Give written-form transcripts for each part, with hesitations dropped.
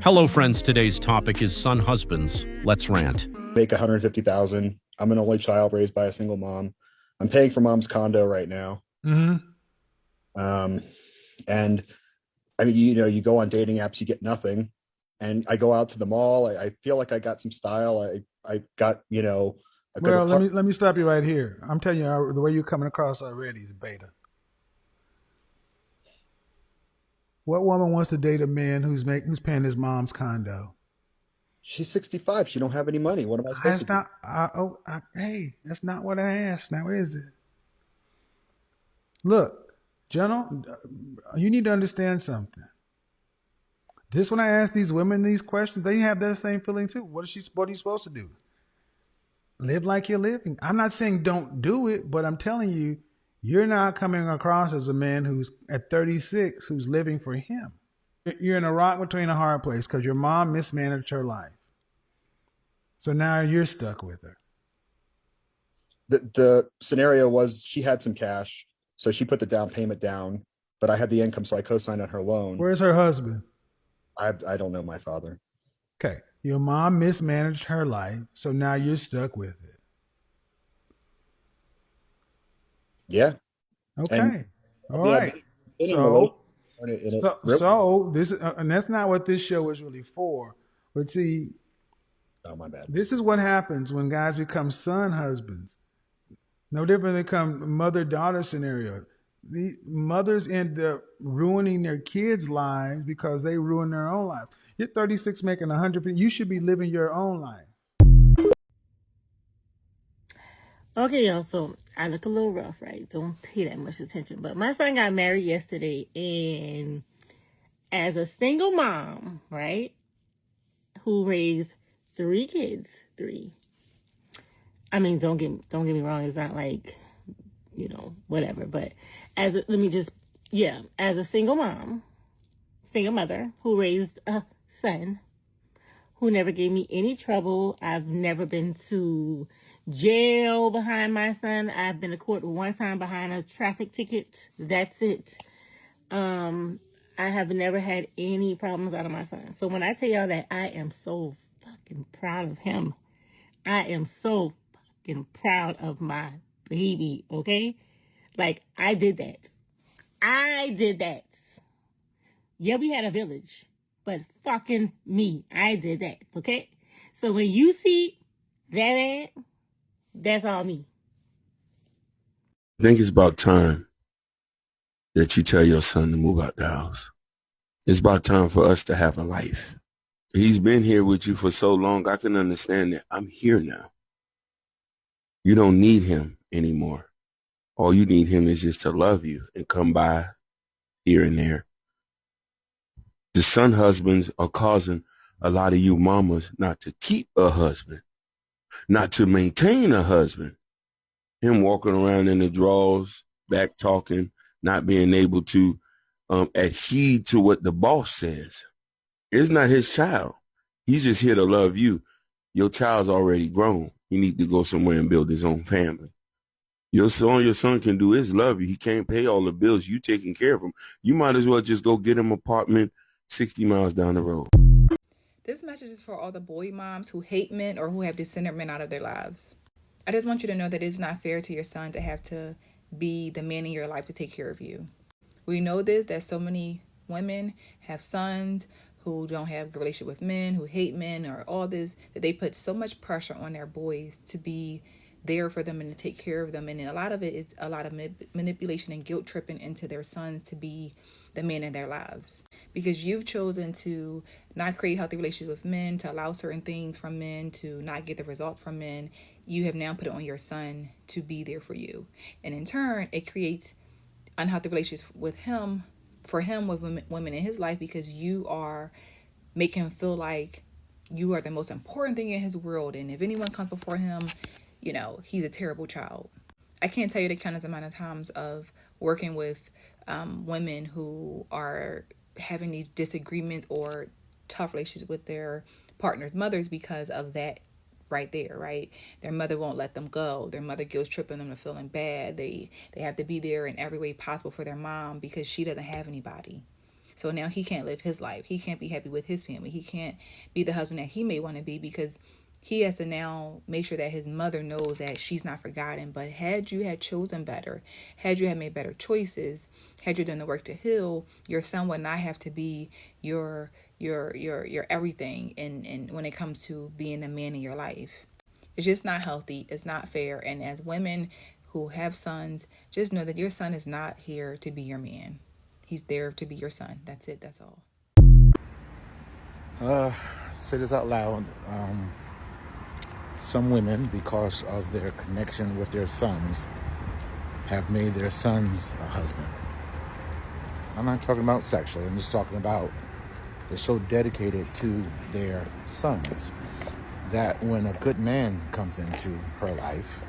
Hello, friends. Today's topic is son husbands. Let's rant. Make 150,000. I'm an only child raised by a single mom. I'm paying for mom's condo right now. Mm-hmm. Um, and I mean, you go on dating apps, you get nothing. And I go out to the mall. I feel like I got some style. I got, a good Well, let me apartment. let me stop you right here. I'm telling you, the way you're coming across already is beta. What woman wants to date a man who's paying his mom's condo? She's 65. She don't have any money. What am I supposed to That's do? not. Hey, that's not what I asked. Now is it? Look, General, you need to understand something. Just when I ask these women these questions, they have that same feeling too. What are you supposed to do? Live like you're living. I'm not saying don't do it, but I'm telling you, you're not coming across as a man who's at 36 who's living for him. You're in a rock between a hard place because your mom mismanaged her life. So now you're stuck with her. The scenario was she had some cash, so she put the down payment down, but I had the income, so I co-signed on her loan. Where's her husband? I don't know my father. Okay. Your mom mismanaged her life, so now you're stuck with it. Yeah. And Okay. I All mean, I've right. been in a relationship So and it so really, so this and that's not what this show is really for. But see, oh my bad. this is what happens when guys become son husbands. No different than become mother-daughter scenario. The mothers end up ruining their kids' lives because they ruin their own life. You're 36 making 100. You should be living your own life. Okay, y'all, so I look a little rough, right? Don't pay that much attention. But my son got married yesterday, and as a single mom, right, who raised 3 kids, three. I mean, don't get me wrong, it's not like, whatever. But as a single mom, single mother who raised a son who never gave me any trouble. I've never been to jail behind my son. I've been to court one time behind a traffic ticket. That's it. I have never had any problems out of my son. So when I tell y'all that I am so fucking proud of him, I am so fucking proud of my baby, okay? Like, I did that. I did that. Yeah, we had a village, but fucking me, I did that, okay? So when you see that ad, that's all me. I think it's about time that you tell your son to move out the house. It's about time for us to have a life. He's been here with you for so long, I can understand that. I'm here now. You don't need him anymore. All you need him is just to love you and come by here and there. The son husbands are causing a lot of you mamas not to keep a husband, not to maintain a husband. Him walking around in the drawers, back talking, not being able to adhere to what the boss says. It's not his child. He's just here to love you. Your child's already grown. He needs to go somewhere and build his own family. Your son can do is love you. He can't pay all the bills. You taking care of him. You might as well just go get him an apartment 60 miles down the road. This message is for all the boy moms who hate men or who have discentered men out of their lives. I just want you to know that it's not fair to your son to have to be the man in your life to take care of you. We know this, that so many women have sons who don't have a relationship with men, who hate men, or all this, that they put so much pressure on their boys to be there for them and to take care of them. And a lot of it is a lot of manipulation and guilt tripping into their sons to be the man in their lives. Because you've chosen to not create healthy relationships with men, to allow certain things from men, to not get the result from men. You have now put it on your son to be there for you. And in turn, it creates unhealthy relationships with him, for him, with women in his life, because you are making him feel like you are the most important thing in his world. And if anyone comes before him, he's a terrible child. I can't tell you the countless amount of times of working with women who are having these disagreements or tough relationships with their partner's mothers because of that right there, right? Their mother won't let them go. Their mother guilt tripping them to feeling bad. They have to be there in every way possible for their mom because she doesn't have anybody. So now he can't live his life. He can't be happy with his family. He can't be the husband that he may want to be, because he has to now make sure that his mother knows that she's not forgotten. But had you had chosen better, had you had made better choices, had you done the work to heal, your son would not have to be your everything. And when it comes to being the man in your life, it's just not healthy. It's not fair. And as women who have sons, just know that your son is not here to be your man. He's there to be your son. That's it. That's all. Say this out loud. Some women, because of their connection with their sons, have made their sons a husband. I'm not talking about sexually. I'm just talking about they're so dedicated to their sons that when a good man comes into her life,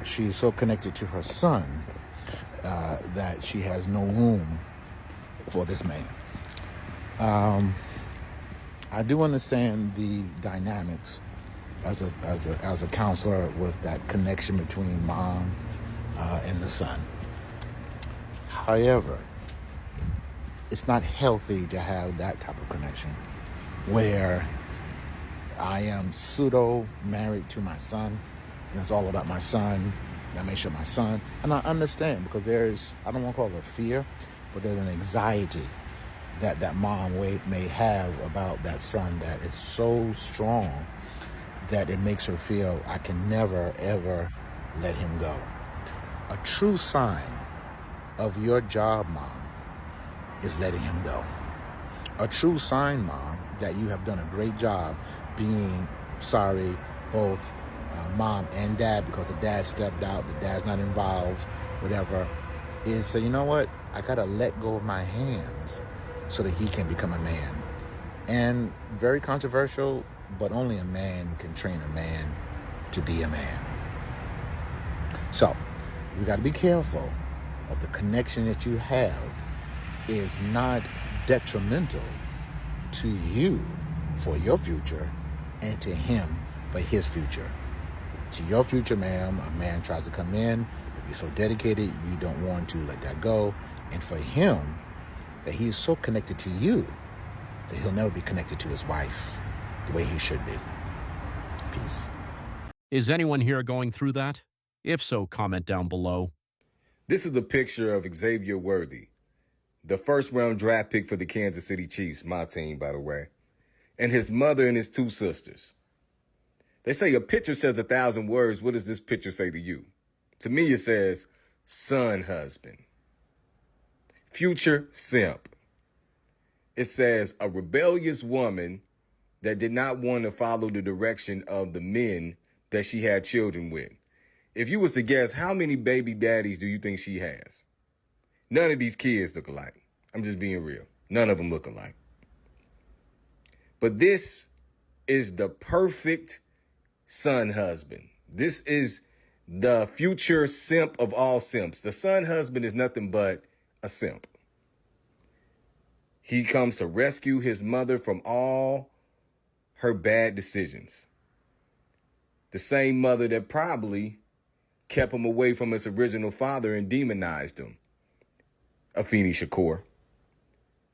she's so connected to her son that she has no room for this man. I do understand the dynamics as a counselor with that connection between mom and the son. However, it's not healthy to have that type of connection where I am pseudo married to my son, and it's all about my son. I make sure my son, and I understand, because there's, I don't want to call it a fear, but there's an anxiety that mom may have about that son that is so strong that it makes her feel, I can never, ever let him go. A true sign of your job, mom, is letting him go. A true sign, mom, that you have done a great job being sorry, both mom and dad, because the dad stepped out, the dad's not involved, whatever, is say, you know what, I gotta let go of my hands so that he can become a man. And very controversial, but only a man can train a man to be a man. So we got to be careful of the connection that you have is not detrimental to you for your future and to him for his future. To your future, ma'am, a man tries to come in, but you're so dedicated, you don't want to let that go. And for him, that he's so connected to you that he'll never be connected to his wife the way he should be. Peace. Is anyone here going through that? If so, comment down below. This is a picture of Xavier Worthy, the first-round draft pick for the Kansas City Chiefs, my team, by the way, and his mother and his two sisters. They say a picture says 1,000 words. What does this picture say to you? To me, it says son husband. Future simp. It says a rebellious woman that did not want to follow the direction of the men that she had children with. If you was to guess, how many baby daddies do you think she has? None of these kids look alike. I'm just being real. None of them look alike. But this is the perfect son husband. This is the future simp of all simps. The son husband is nothing but a simp. He comes to rescue his mother from all her bad decisions. The same mother that probably kept him away from his original father and demonized him. Afeni Shakur.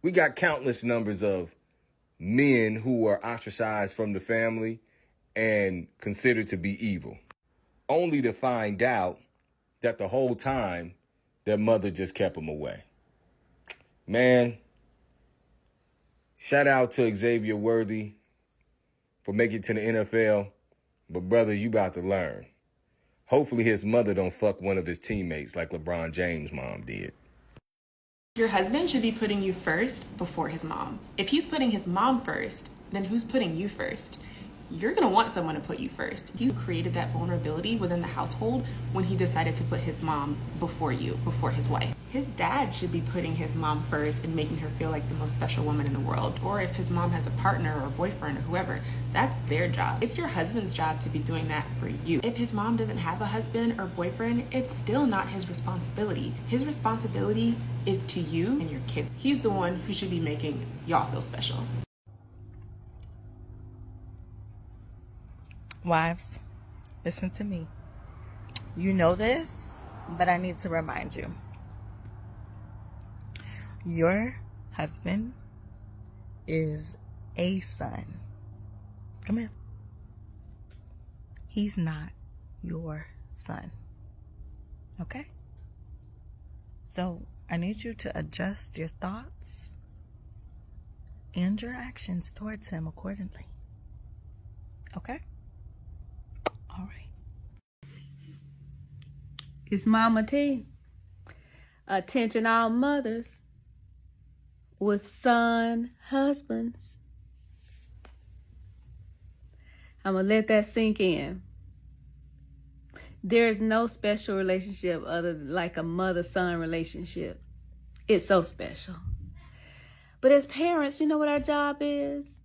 We got countless numbers of men who were ostracized from the family and considered to be evil, only to find out that the whole time their mother just kept them away. Man, shout out to Xavier Worthy for making it to the NFL. But brother, you about to learn. Hopefully his mother don't fuck one of his teammates like LeBron James' mom did. Your husband should be putting you first before his mom. If he's putting his mom first, then who's putting you first? You're gonna want someone to put you first. He created that vulnerability within the household when he decided to put his mom before you, before his wife. His dad should be putting his mom first and making her feel like the most special woman in the world. Or if his mom has a partner or a boyfriend or whoever, that's their job. It's your husband's job to be doing that for you. If his mom doesn't have a husband or boyfriend, it's still not his responsibility. His responsibility is to you and your kids. He's the one who should be making y'all feel special. Wives, listen to me. You know this, but I need to remind you. Your husband is a son. Come here. He's not your son. Okay? So I need you to adjust your thoughts and your actions towards him accordingly. Okay? All right. It's Mama T. Attention all mothers with son husbands. I'm going to let that sink in. There is no special relationship other than like a mother-son relationship. It's so special. But as parents, you know what our job is?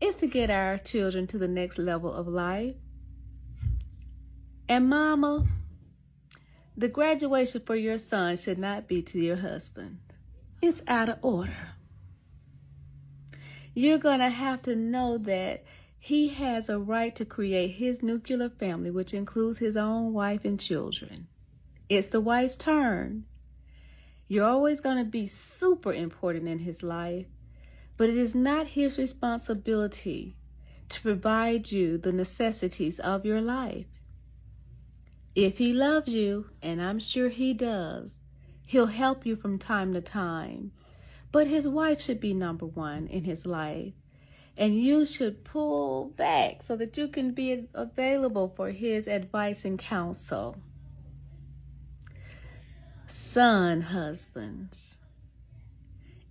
It's to get our children to the next level of life. And Mama, the graduation for your son should not be to your husband. It's out of order. You're going to have to know that he has a right to create his nuclear family, which includes his own wife and children. It's the wife's turn. You're always going to be super important in his life, but it is not his responsibility to provide you the necessities of your life. If he loves you, and I'm sure he does, he'll help you from time to time. But his wife should be number one in his life. And you should pull back so that you can be available for his advice and counsel. Son husbands.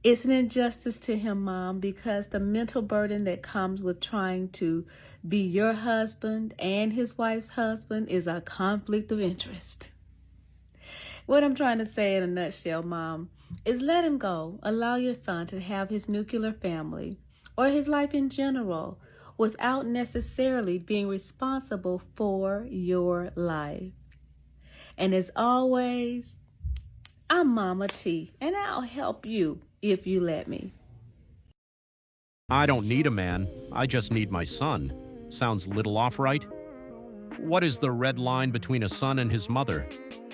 It's an injustice to him, Mom, because the mental burden that comes with trying to be your husband and his wife's husband is a conflict of interest. What I'm trying to say in a nutshell, Mom, is let him go. Allow your son to have his nuclear family or his life in general without necessarily being responsible for your life. And as always, I'm Mama T, and I'll help you if you let me. I don't need a man. I just need my son. Sounds a little off, right? What is the red line between a son and his mother?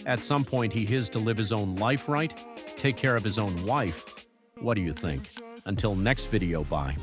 At some point, he is to live his own life, right? Take care of his own wife. What do you think? Until next video, bye.